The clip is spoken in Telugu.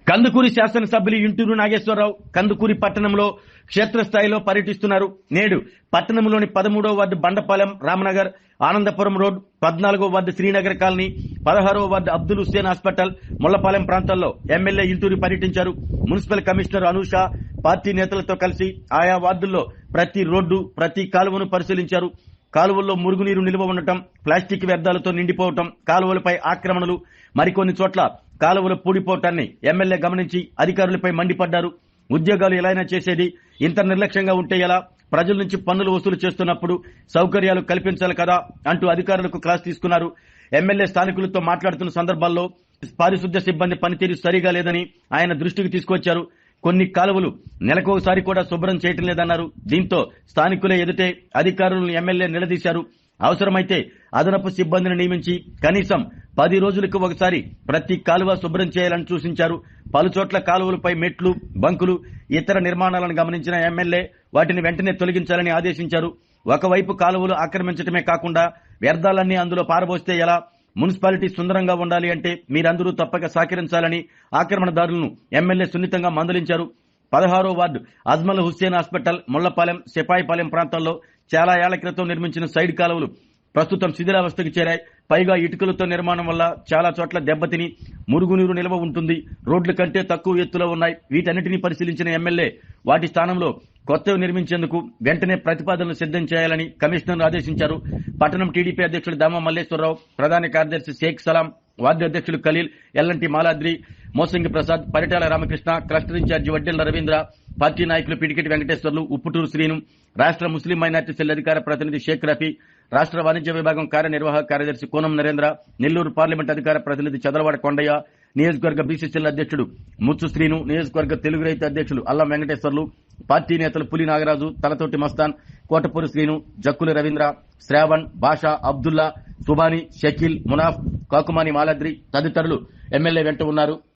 కందుకూరి శాసనసభ్యులు ఇంటూరు నాగేశ్వరరావు కందుకూరి పట్టణంలో క్షేత్రస్థాయిలో పర్యటిస్తున్నారు. నేడు పట్టణంలోని 13వ వార్డు బండపాలెం, రామనగర్, ఆనందపురం రోడ్, 14వ వార్డు శ్రీనగర్ కాలనీ, 16వ వార్డు అబ్దుల్ హుస్సేన్ హాస్పిటల్, ముళ్లపాలెం ప్రాంతాల్లో ఎమ్మెల్యే ఇంటూరి పర్యటించారు. మున్సిపల్ కమిషనర్ అనూష పార్టీ నేతలతో కలిసి ఆయా వార్డుల్లో ప్రతి రోడ్డు, ప్రతి కాలువను పరిశీలించారు. కాలువల్లో మురుగునీరు నిల్వ ఉండటం, ప్లాస్టిక్ వ్యర్థాలతో నిండిపోవటం, కాలువలపై ఆక్రమణలు, మరికొన్ని చోట్ల కాలువలు పూడిపోవటాన్ని ఎమ్మెల్యే గమనించి అధికారులపై మండిపడ్డారు. ఉద్యోగాలు ఎలాగైనా చేసేది, ఇంత నిర్లక్ష్యంగా ఉంటే ఎలా? ప్రజల నుంచి పన్నులు వసూలు చేస్తున్నప్పుడు సౌకర్యాలు కల్పించాలి కదా అంటూ అధికారులకు క్లాస్ తీసుకున్నారు. ఎమ్మెల్యే స్థానికులతో మాట్లాడుతున్న సందర్భాల్లో పారిశుద్ధ్య సిబ్బంది పనితీరు సరిగా లేదని ఆయన దృష్టికి తీసుకొచ్చారు. కొన్ని కాలువలు నెలకోసారి కూడా శుభ్రం చేయటం లేదన్నారు. దీంతో స్థానికులే ఎదుటే అధికారులను ఎమ్మెల్యే నిలదీశారు. అవసరమైతే అదనపు సిబ్బందిని నియమించి కనీసం 10 రోజులకు ఒకసారి ప్రతి కాలువ శుభ్రం చేయాలని సూచించారు. పలుచోట్ల కాలువలపై మెట్లు, బంకులు, ఇతర నిర్మాణాలను గమనించిన ఎమ్మెల్యే వాటిని వెంటనే తొలగించాలని ఆదేశించారు. ఒకవైపు కాలువలు ఆక్రమించడమే కాకుండా వ్యర్థాలన్నీ అందులో పారబోస్తే ఎలా? మున్సిపాలిటీ సుందరంగా ఉండాలి అంటే మీరందరూ తప్పక సహకరించాలని ఆక్రమణదారులను ఎమ్మెల్యే సున్నితంగా మందలించారు. 16వ వార్డు అజ్మల్ హుస్సేన్ హాస్పిటల్, ముళ్లపాలెం, సెపాయిపాలెం ప్రాంతాల్లో చాలా ఏళ్ల క్రితం నిర్మించిన సైడ్ కాలువలు ప్రస్తుతం శిథిలావస్థకు చేరాయి. పైగా ఇటుకలతో నిర్మాణం వల్ల చాలా చోట్ల దెబ్బతిని మురుగునీరు నిల్వ ఉంటుంది. రోడ్ల కంటే తక్కువ ఎత్తులో ఉన్నాయి. వీటన్నిటినీ పరిశీలించిన ఎమ్మెల్యే వాటి స్థానంలో కొత్తవి నిర్మించేందుకు వెంటనే ప్రతిపాదనలు సిద్ధం చేయాలని కమిషనర్ ఆదేశించారు. పట్టణం టీడీపీ అధ్యక్షులు దామ మల్లేశ్వరరావు, ప్రధాన కార్యదర్శి షేక్ సలాం, వార్డు అధ్యక్షులు Khaleel, Ellanti Maladri, Mosangi Prasad, Paritala Ramakrishna, cluster incharge Vaddela Ravindra, party నాయకులు పిడికెటి వెంకటేశ్వర్లు, ఉప్పుటూరు శ్రీను, రాష్ట్ర ముస్లిం మైనార్టీ సెల్ అధికార ప్రతినిధి షేక్ రఫీ, రాష్ట్ర వాణిజ్య విభాగం కార్యనిర్వాహక కార్యదర్శి కోనం నరేంద్ర, నెల్లూరు పార్లమెంట్ అధికార ప్రతినిధి చదలవాడ కొండయ్య, నియోజకవర్గ బీసీసీఎల్ అధ్యక్షుడు ముచ్చు శ్రీను, నియోజకవర్గ తెలుగు రైతు అధ్యక్షులు అల్లం వెంకటేశ్వర్లు, పార్టీ నేతలు పులి నాగరాజు, తలతోటి మస్తాన్, కోటపూరి శ్రీను, జక్కుల రవీంద్ర, శ్రావణ్, బాషా, అబ్దుల్లా, సుబాని, షకీల్, మునాఫ్, కాకుమాని మాలాద్రి తదితరులు ఎమ్మెల్యే వెంట ఉన్నారు.